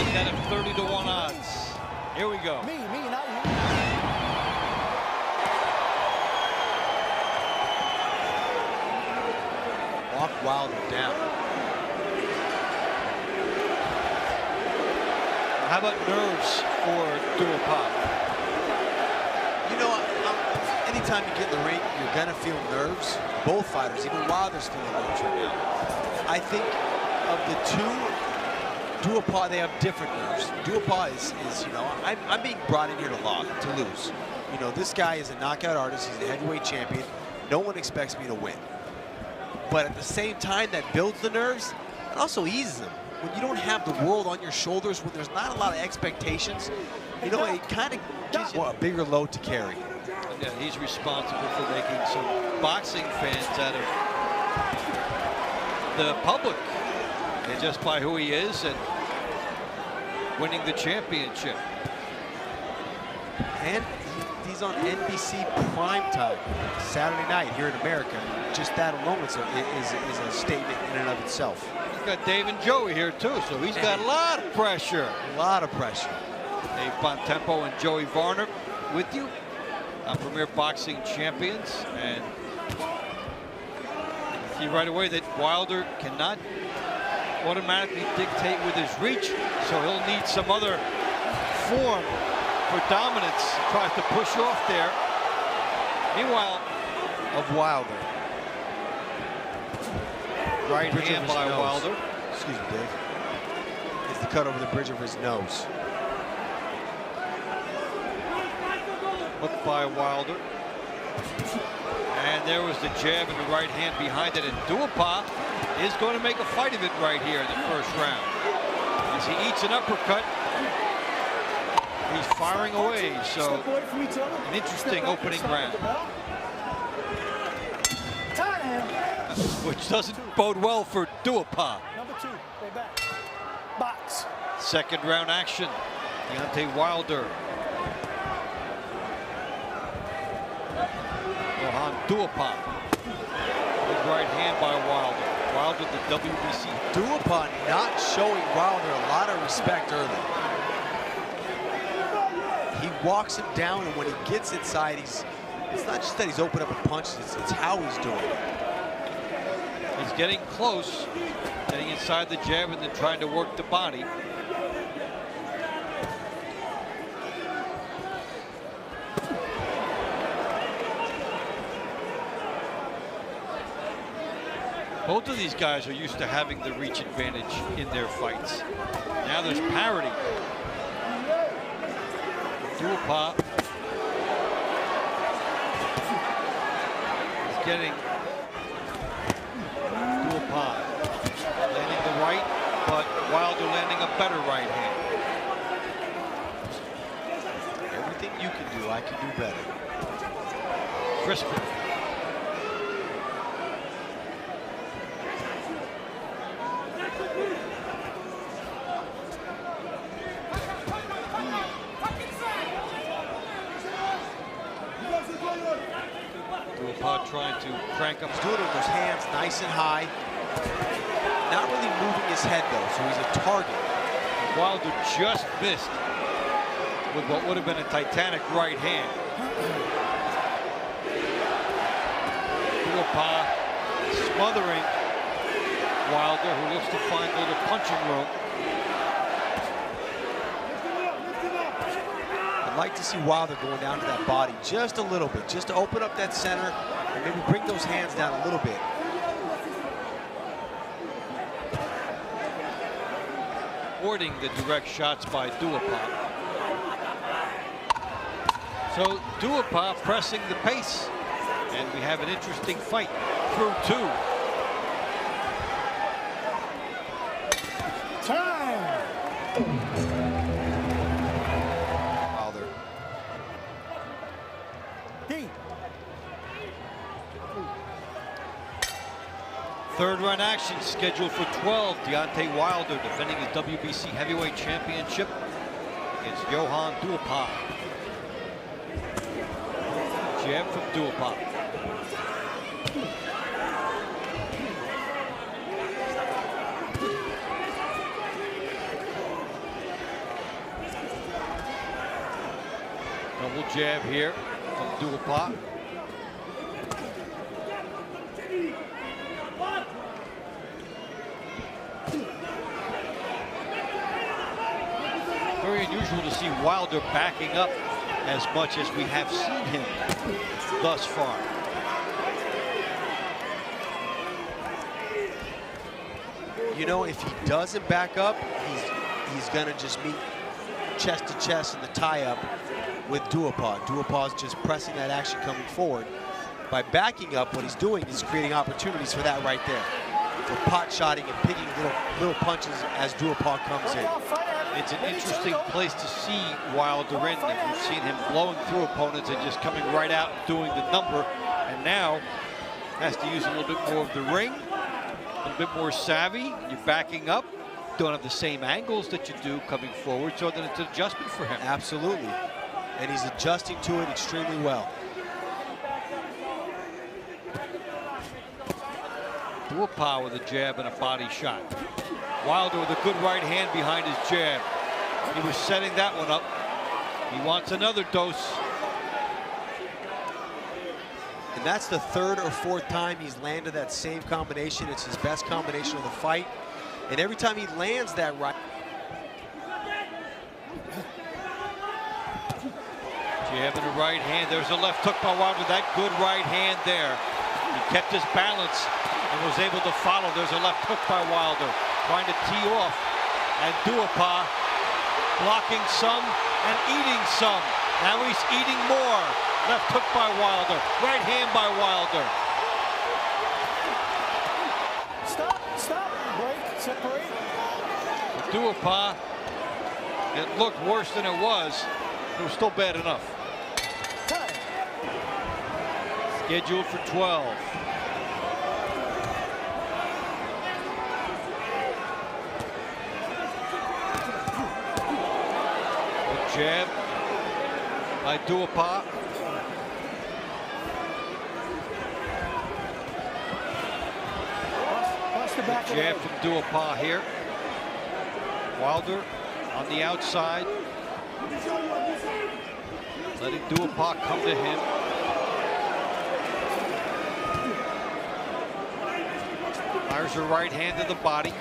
He's at a 30-to-1 odds. Here we go. Me, not you. Walk Wilder down. How about nerves for Duhaupas? You know, anytime you get in the ring, you're gonna feel nerves. Both fighters, even Wilder's feeling nerves right now. I think of the two, Duhaupas, they have different nerves. Duhaupas is, you know, I'm being brought in here to lose. You know, this guy is a knockout artist. He's a heavyweight champion. No one expects me to win. But at the same time, that builds the nerves, it also eases them. When you don't have the world on your shoulders, when there's not a lot of expectations, you know, it kind of gives you a bigger load to carry. Yeah, he's responsible for making some boxing fans out of the public, and just by who he is and winning the championship. And he's on NBC primetime Saturday night here in America. Just that alone is a statement in and of itself. He's got Dave and Joey here too, so he's got a lot of pressure. A lot of pressure. Dave Bontempo and Joey Varner with you, Premier Boxing champions, and see right away that Wilder cannot automatically dictate with his reach, so he'll need some other form for dominance. Tries to push off there. Meanwhile, of Wilder. Right hand by Wilder. Excuse me, Dave. It's the cut over the bridge of his nose. Hooked by Wilder. And there was the jab and the right hand behind it. And Duhaupas is going to make a fight of it right here in the first round. As he eats an uppercut, he's firing away. So an interesting opening round, which doesn't bode well for Duhaupas. Number 2, stay back. Box. Second round action. Deontay Wilder. Johan Duhaupas. Good right hand by Wilder. Wilder, the WBC. Duhaupas not showing Wilder a lot of respect early. He walks him down, and when he gets inside, it's not just that he's opened up and punches, it's how he's doing it. He's getting close, getting inside the jab and then trying to work the body. Both of these guys are used to having the reach advantage in their fights. Now there's parity. Duhaupas is getting Duhaupas landing the right, but Wilder landing a better right hand. Everything you can do, I can do better. Crispin. Duhaupas trying to crank up. He's doing it with those hands nice and high. Not really moving his head though, so he's a target. Wilder just missed with what would have been a titanic right hand. Duhaupas smothering Wilder, who looks to find a little punching room. I'd like to see Wilder going down to that body just a little bit, just to open up that center and maybe bring those hands down a little bit. Avoiding the direct shots by Duhaupas. So Duhaupas pressing the pace, and we have an interesting fight through 2. Time. Wilder. Third round action scheduled for 12. Deontay Wilder defending his WBC heavyweight championship against Johan Duhaupas. Jab from Duhaupas. Double jab here from Duhaupas. Very unusual to see Wilder backing up as much as we have seen him thus far. You know, if he doesn't back up, he's gonna just meet chest to chest in the tie-up with Duhaupas. Duhaupas just pressing that action coming forward. By backing up, what he's doing is creating opportunities for that right there, for pot-shotting and picking little punches as Duhaupas comes in. It's an interesting place to see Wilder in. We've seen him blowing through opponents and just coming right out and doing the number, and now has to use a little bit more of the ring, a little bit more savvy. You're backing up, don't have the same angles that you do coming forward, so that it's an adjustment for him. Absolutely, and he's adjusting to it extremely well. Duhaupas with a jab and a body shot. Wilder with a good right hand behind his jab. He was setting that one up. He wants another dose. And that's the third or fourth time he's landed that same combination. It's his best combination of the fight. And every time he lands that right. Jab in the right hand. There's a left hook by Wilder. That good right hand there. He kept his balance and was able to follow. There's a left hook by Wilder, trying to tee off. And Duhaupas blocking some and eating some. Now he's eating more. Left hook by Wilder. Right hand by Wilder. Stop, break, separate. Duhaupas, it looked worse than it was. It was still bad enough. Time. Scheduled for 12. Jab by Duhaupas. Jab from Duhaupas here. Wilder on the outside, letting Duhaupas come to him. Fires a right hand to the body.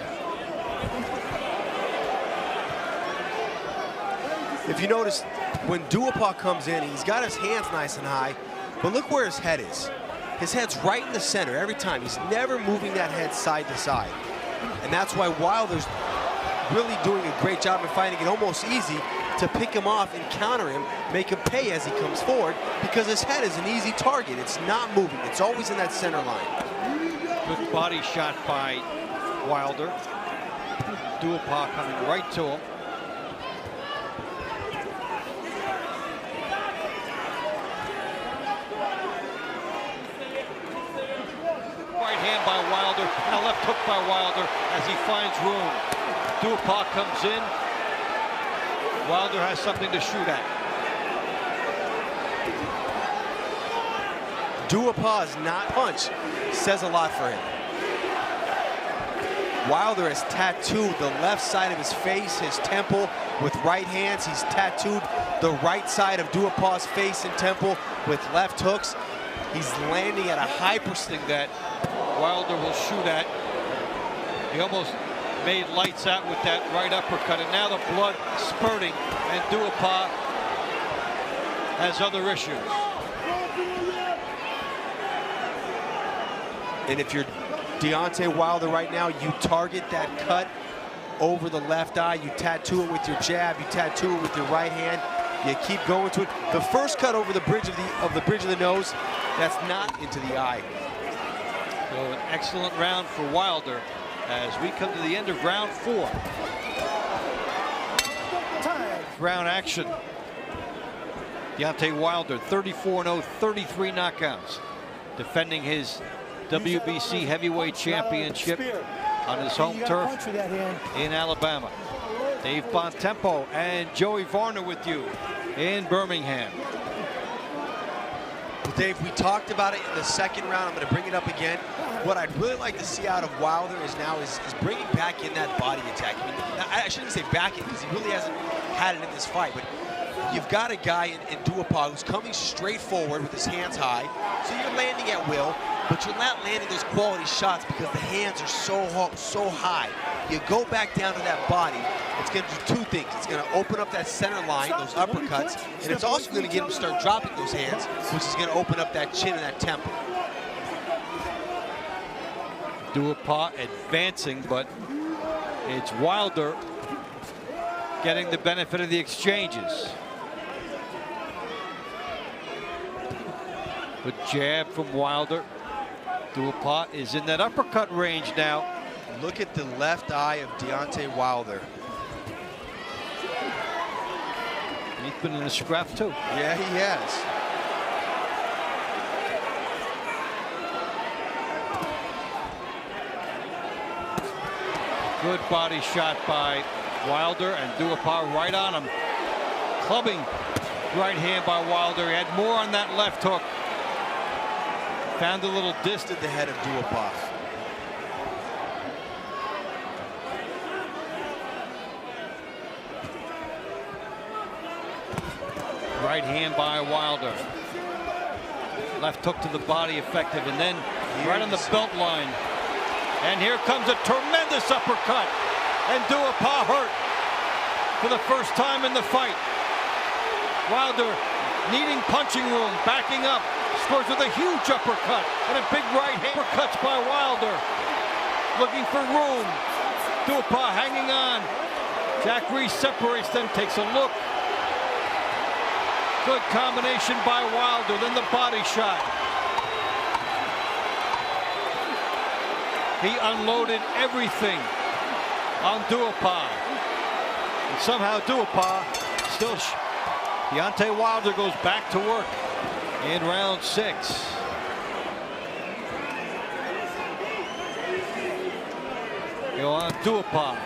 If you notice, when Duhaupas comes in, he's got his hands nice and high, but look where his head is. His head's right in the center every time. He's never moving that head side to side. And that's why Wilder's really doing a great job in finding it almost easy to pick him off and counter him, make him pay as he comes forward, because his head is an easy target. It's not moving. It's always in that center line. Good body shot by Wilder. Duhaupas coming right to him. By Wilder and a left hook by Wilder as he finds room. Duhaupas comes in. Wilder has something to shoot at. Duhaupas not punch says a lot for him. Wilder has tattooed the left side of his face, his temple, with right hands. He's tattooed the right side of Duhaupas' face and temple with left hooks. He's landing at a high percent that Wilder will shoot at. He almost made lights out with that right uppercut, and now the blood spurting, and Duhaupas has other issues. And if you're Deontay Wilder right now, you target that cut over the left eye, you tattoo it with your jab, you tattoo it with your right hand, you keep going to it. The first cut over the bridge of the nose, that's not into the eye. So an excellent round for Wilder as we come to the end of round 4. Time. Round action. Deontay Wilder, 34-0, 33 knockouts, defending his WBC heavyweight championship on his home turf in Alabama. Dave Bontempo and Joey Varner with you in Birmingham. Well, Dave, we talked about it in the second round. I'm going to bring it up again. What I'd really like to see out of Wilder is bringing back in that body attack. I mean, I shouldn't say back in because he really hasn't had it in this fight, but you've got a guy in Duhaupas who's coming straight forward with his hands high, so you're landing at will, but you're not landing those quality shots because the hands are so high. You go back down to that body, it's going to do two things. It's going to open up that center line, those uppercuts, and it's also going to get him to start dropping those hands, which is going to open up that chin and that temple. Duhaupas advancing, but it's Wilder getting the benefit of the exchanges. Good jab from Wilder. Duhaupas is in that uppercut range now. Look at the left eye of Deontay Wilder. He's been in a scrap too. Yeah, he has. Good body shot by Wilder, and Duhaupas right on him. Clubbing right hand by Wilder. He had more on that left hook. Found a little Distant the head of Duhaupas. right hand by Wilder. Left hook to the body effective, and then right on the belt line. And here comes a tremendous uppercut. And Duhaupas hurt for the first time in the fight. Wilder needing punching room, backing up, scores with a huge uppercut and a big right hand. Uppercuts by Wilder, looking for room. Duhaupas hanging on. Jack Reese separates them, takes a look. Good combination by Wilder, then the body shot. He unloaded everything on Duhaupas. And somehow Duhaupas still... Deontay Wilder goes back to work in round 6. Go on Duhaupas,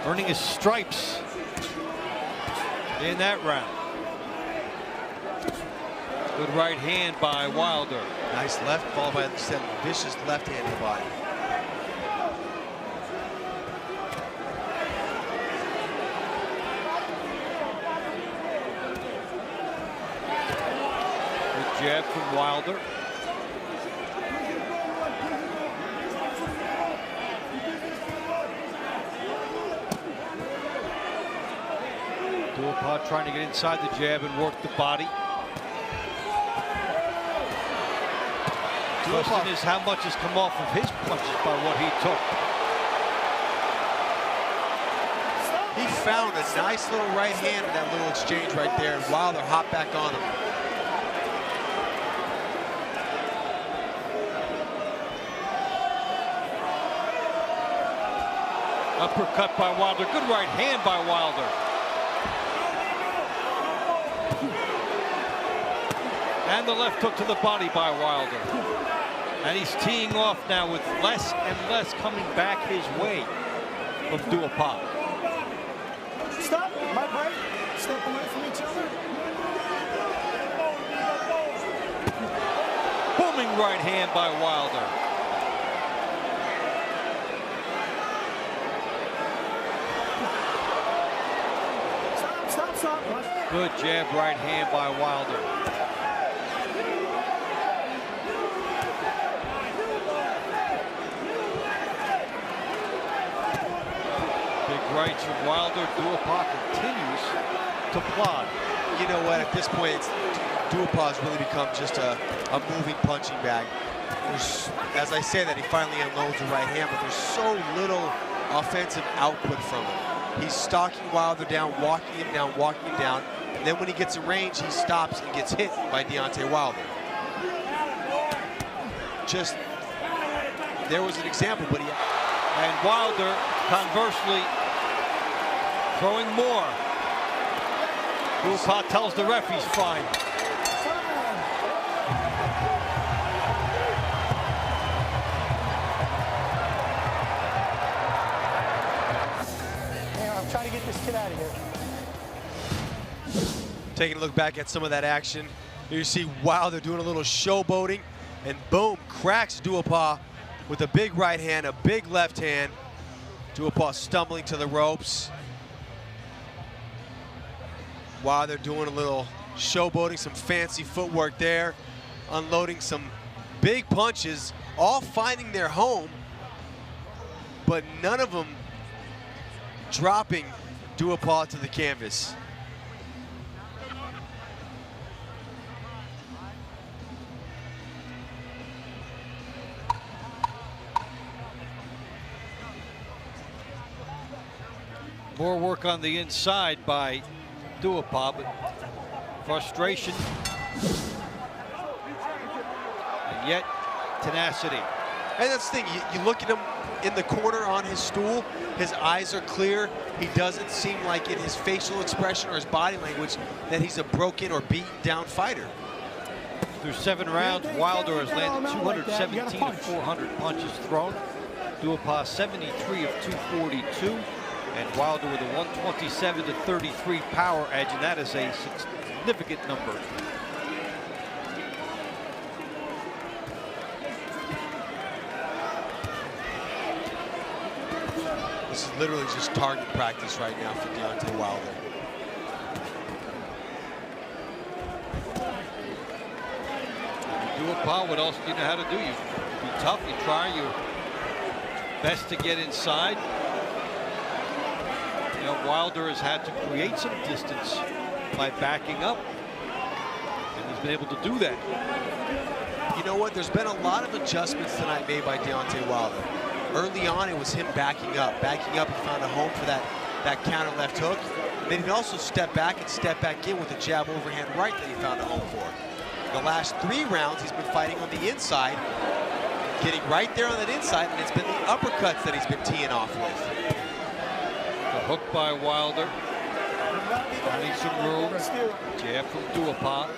earning his stripes in that round. Good right hand by Wilder. Nice left, followed by the vicious left hand in the body. Good jab from Wilder. Duhaupas trying to get inside the jab and work the body. The question is how much has come off of his punches by what he took. He found a nice little right hand in that little exchange right there, and Wilder hopped back on him. Uppercut by Wilder. Good right hand by Wilder. And the left hook to the body by Wilder. And he's teeing off now with less and less coming back his way from Duhaupas. Stop, my break. Step away from each other. Booming right hand by Wilder. Stop. Good jab right hand by Wilder. Rights from Wilder. Duhaupas continues to plod. You know what? At this point, Duhaupas really become just a moving punching bag. As I say that, he finally unloads the right hand, but there's so little offensive output from him. He's stalking Wilder down, walking him down, and then when he gets in range, he stops and gets hit by Deontay Wilder. Just, there was an example, but he... And Wilder, conversely, throwing more. Duhaupas tells the ref he's fine. I'm trying to get this kid out of here. Taking a look back at some of that action. Here you see Wilder doing a little showboating, and boom, cracks Duhaupas with a big right hand, a big left hand. Duhaupas stumbling to the ropes. while they're doing a little showboating, some fancy footwork there, unloading some big punches, all finding their home, but none of them dropping Duhaupas to the canvas. More work on the inside by Duhaupas, but frustration and yet tenacity. And that's the thing, you look at him in the corner on his stool, his eyes are clear. He doesn't seem like in his facial expression or his body language that he's a broken or beaten down fighter. Through 7 rounds, Wilder has landed 217 of 400 punches thrown. Duhaupas 73 of 242. And Wilder with a 127 to 33 power edge, and that is a significant number. This is literally just target practice right now for Deontay Wilder. Duhaupas, what else do you know how to do? You be tough, you try your best to get inside. You know, Wilder has had to create some distance by backing up, and he's been able to do that. You know what? There's been a lot of adjustments tonight made by Deontay Wilder. Early on, it was him backing up. Backing up, he found a home for that counter left hook. Then he'd also step back and step back in with a jab overhand right that he found a home for. The last 3 rounds, he's been fighting on the inside, getting right there on that inside, and it's been the uppercuts that he's been teeing off with. The hook by Wilder. Finding some room. Jab from Duhaupas.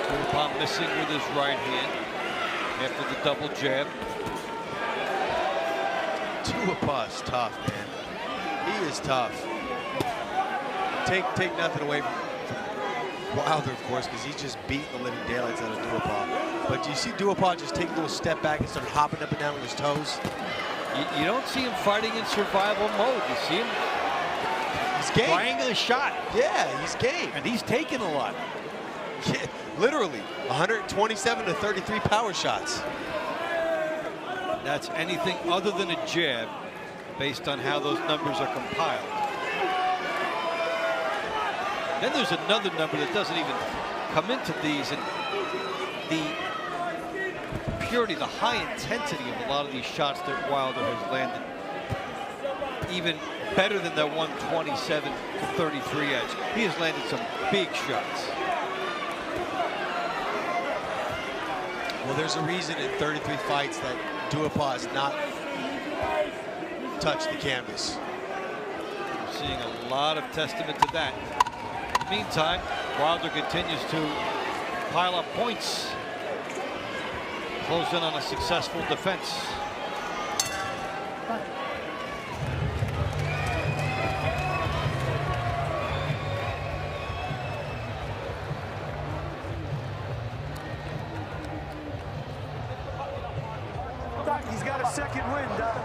Duhaupas missing with his right hand after the double jab. Duhaupas tough, man. He is tough. Take nothing away from Wilder, of course, because he's just beating the living daylights out of Duhaupas. But do you see Duhaupas just take a little step back and start hopping up and down on his toes? You don't see him fighting in survival mode. You see him trying a shot. Yeah, he's game. And he's taking a lot. Yeah, literally, 127 to 33 power shots. That's anything other than a jab based on how those numbers are compiled. Then there's another number that doesn't even come into these, and the purity, the high intensity of a lot of these shots that Wilder has landed. Even better than that 127 to 33 edge. He has landed some big shots. Well, there's a reason in 33 fights that Duhaupas has not touched the canvas. We're seeing a lot of testament to that. In the meantime, Wilder continues to pile up points. Close in on a successful defense. Doc, he's got a second win, Doc.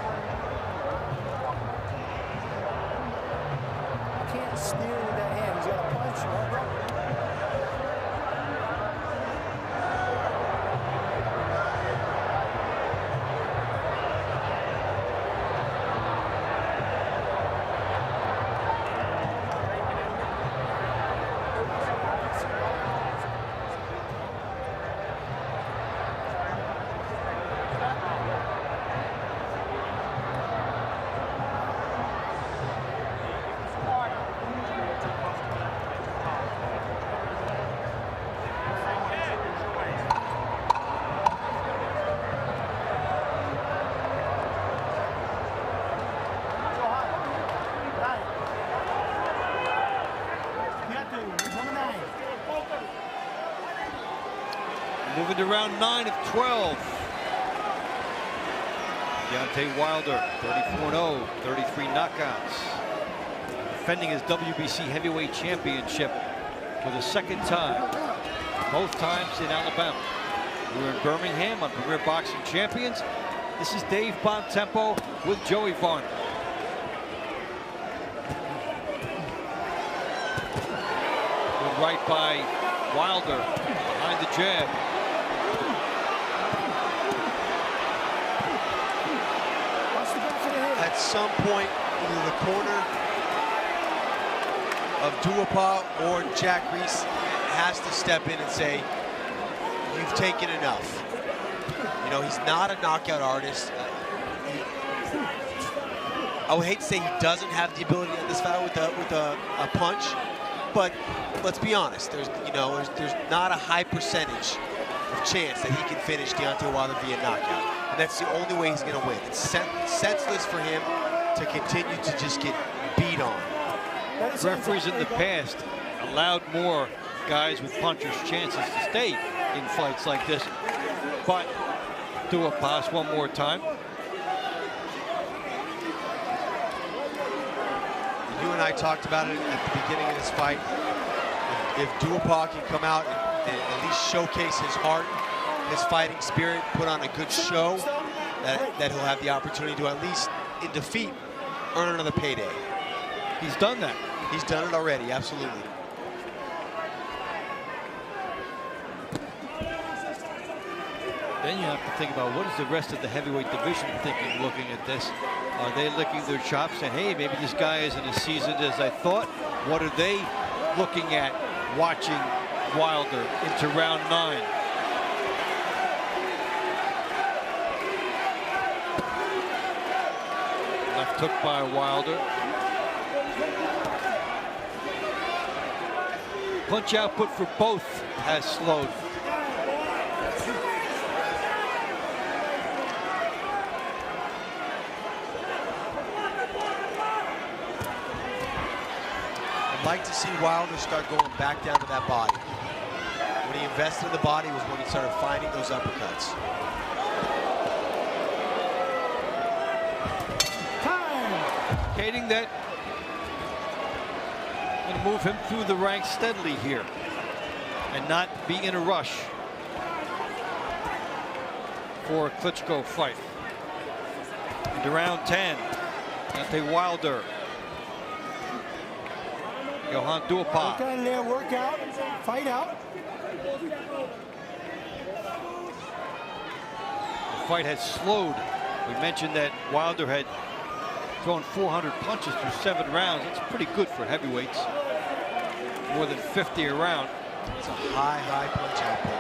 Can't steer with that hand. He's got a punch. Moving to round 9 of 12. Deontay Wilder, 34-0, 33 knockouts. Defending his WBC heavyweight championship for the second time, both times in Alabama. We're in Birmingham on Premier Boxing Champions. This is Dave Bontempo with Joey Vaughn. Good right by Wilder behind the jab. At some point, either the corner of Duhaupas or Jack Reese has to step in and say, you've taken enough. You know, he's not a knockout artist. I would hate to say he doesn't have the ability to end this fight with a punch, but let's be honest. There's not a high percentage of chance that he can finish Deontay Wilder via knockout, and that's the only way he's going to win. It's senseless for him to continue to just get beat on. Referees in the past allowed more guys with punchers chances to stay in fights like this, but Duhaupas one more time. You and I talked about it at the beginning of this fight. If Duhaupas can come out and at least showcase his heart, his fighting spirit, put on a good show, that he'll have the opportunity to, at least in defeat, earn another payday. He's done that. He's done it already, absolutely. Then you have to think about, what is the rest of the heavyweight division thinking looking at this? Are they licking their chops saying, hey, maybe this guy isn't as seasoned as I thought? What are they looking at watching Wilder into round 9? Left hook by Wilder. Punch output for both has slowed. I'd like to see Wilder start going back down to that body. When he invested in the body was when he started finding those uppercuts. Indicating that going to move him through the ranks steadily here and not be in a rush for a Klitschko fight. Into round 10, Deontay Wilder. Johann Duhaupas. Work out there, work out, fight out. The fight has slowed. We mentioned that Wilder had thrown 400 punches through 7 rounds. That's pretty good for heavyweights. More than 50 a round. It's a high punch output.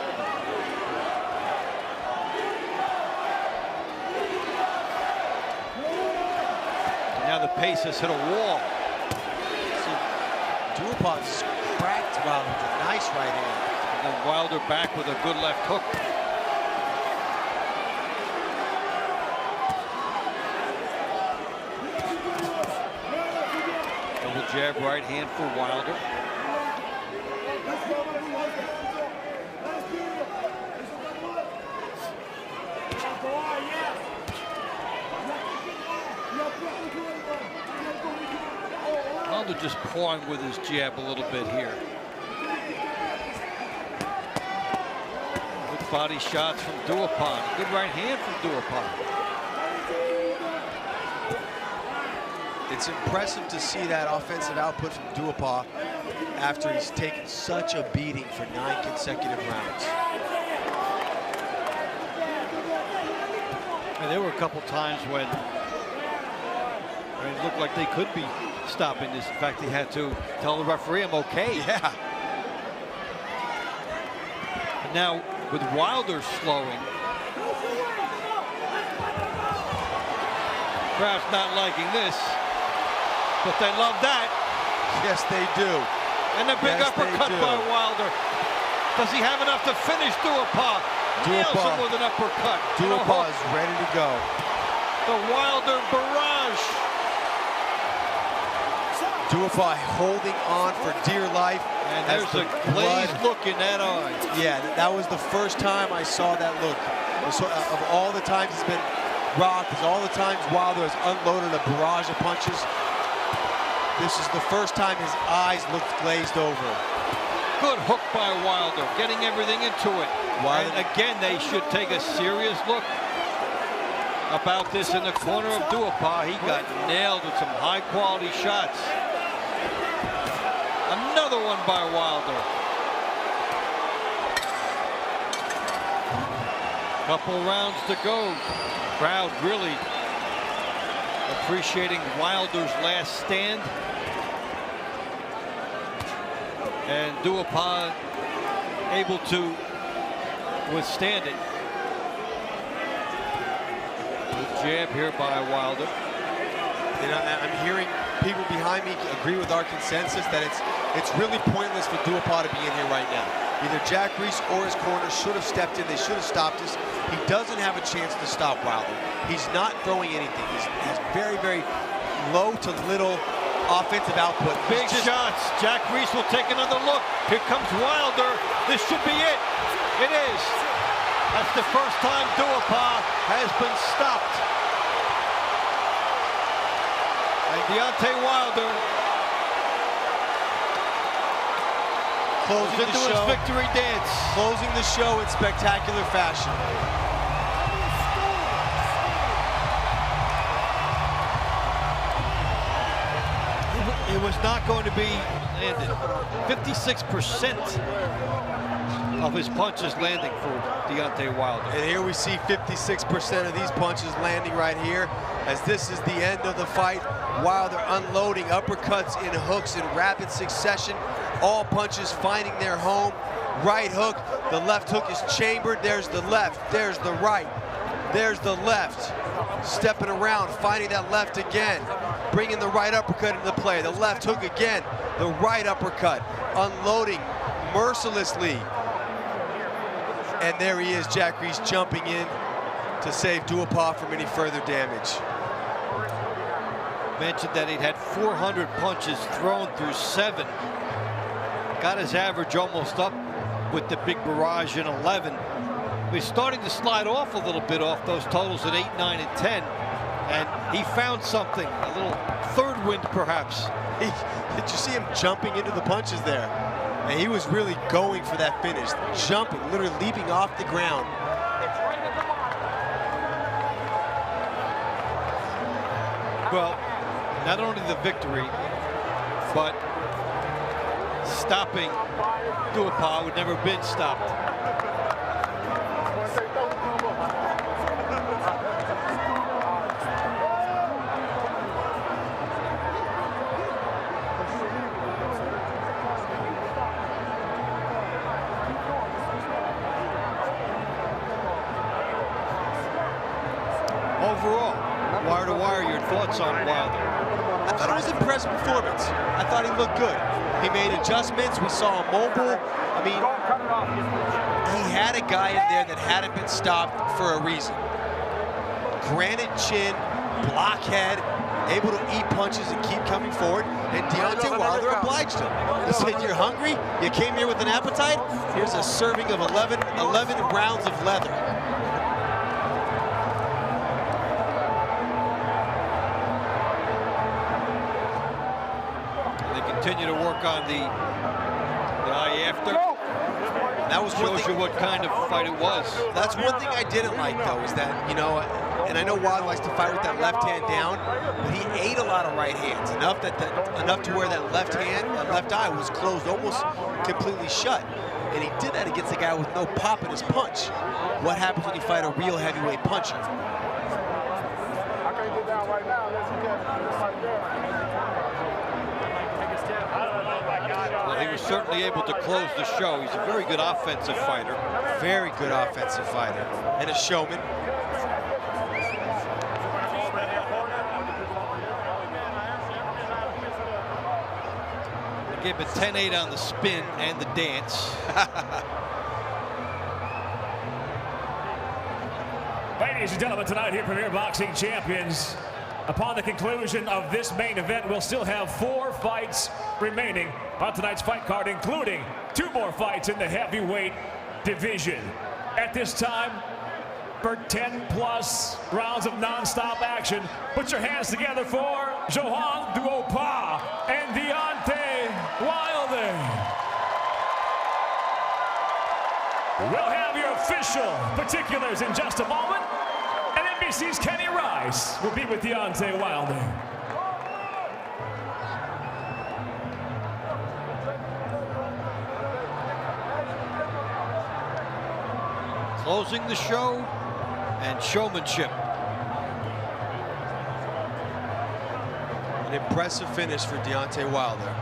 And now the pace has hit a wall. Duhaupas cracked Wilder with a nice right hand. And then Wilder back with a good left hook. Double jab right hand for Wilder. Wilder just pawing with his jab a little bit here. Good body shots from Duhaupas. Good right hand from Duhaupas. It's impressive to see that offensive output from Duhaupas after he's taken such a beating for 9 consecutive rounds. And there were a couple times when it looked like they could be stopping this. In fact, he had to tell the referee, I'm okay. Yeah. And now with Wilder slowing, crowd's not liking this, but they love that. Yes, they do. And the big uppercut by Wilder. Does he have enough to finish Duhaupas? Nails him with an uppercut. Duhaupas is ready to go. The Wilder barrage. Duhaupas holding on for dear life. And there's a glazed look in that eye. Yeah, that was the first time I saw that look. Of all the times he's been rocked, all the times Wilder has unloaded a barrage of punches, this is the first time his eyes looked glazed over. Good hook by Wilder, getting everything into it. And again, they should take a serious look about this in the corner of Duhaupas. He got nailed with some high-quality shots. Another one by Wilder. Couple rounds to go. Crowd really appreciating Wilder's last stand. And Duhaupas able to withstand it. Good jab here by Wilder. And I'm hearing people behind me agree with our consensus that it's really pointless for Duhaupas to be in here right now. Either Jack Reese or his corner should have stepped in. They should have stopped us. He doesn't have a chance to stop Wilder. He's not throwing anything. He's very, very low to little offensive output. Big shots. Jack Reese will take another look. Here comes Wilder. This should be it. It is. That's the first time Duhaupas has been stopped. And Deontay Wilder closing into his victory dance. Closing the show in spectacular fashion. It was not going to be landed. 56% of his punches landing for Deontay Wilder. And here we see 56% of these punches landing right here, as this is the end of the fight. Wilder unloading uppercuts and hooks in rapid succession. All punches finding their home. Right hook, the left hook is chambered. There's the left, there's the right, there's the left. Stepping around, finding that left again. Bringing the right uppercut into play. The left hook again, the right uppercut. Unloading mercilessly. And there he is, Jack Reese jumping in to save Duhaupas from any further damage. Mentioned that he'd had 400 punches thrown through 7. Got his average almost up with the big barrage in 11. He's starting to slide off a little bit off those totals at 8, 9, and 10. And he found something, a little third wind perhaps. Did you see him jumping into the punches there? And he was really going for that finish. Jumping, literally leaping off the ground. Well, not only the victory, but stopping Duhaupas would never been stopped. Overall, wire to wire, your thoughts on Wilder? I thought it was an impressive performance. I thought he looked good. He made adjustments. We saw him mobile. I mean, he had a guy in there that hadn't been stopped for a reason. Granite chin, blockhead, able to eat punches and keep coming forward. And Deontay Wilder obliged him. He said, "You're hungry? You came here with an appetite? Here's a serving of 11 rounds of leather." Continue to work on the eye after. That was shows you what kind of fight it was. That's one thing I didn't like, though, is that, you know, and I know Wilder likes to fight with that left hand down, but he ate a lot of right hands, enough to where that left hand, that left eye was closed almost completely shut. And he did that against a guy with no pop in his punch. What happens when you fight a real heavyweight puncher? I can't get down right now unless you get right there. Well, he was certainly able to close the show. He's a very good offensive fighter. Very good offensive fighter. And a showman. He gave him a 10-8 on the spin and the dance. Ladies and gentlemen, tonight here, Premier Boxing Champions. Upon the conclusion of this main event, we'll still have 4 fights remaining on tonight's fight card, including 2 more fights in the heavyweight division. At this time, for 10+ rounds of non-stop action, put your hands together for Duhaupas and Deontay Wilder. We'll have your official particulars in just a moment. And NBC's Kenny Rice will be with Deontay Wilder. Closing the show and showmanship. An impressive finish for Deontay Wilder.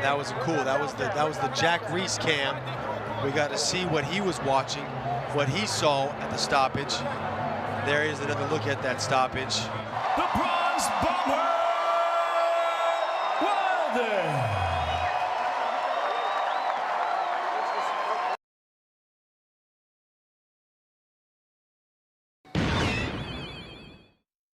That was cool. That was the Jack Reese cam. We got to see what he was watching, what he saw at the stoppage. There is another look at that stoppage. The Bronze Bomber, Wilder.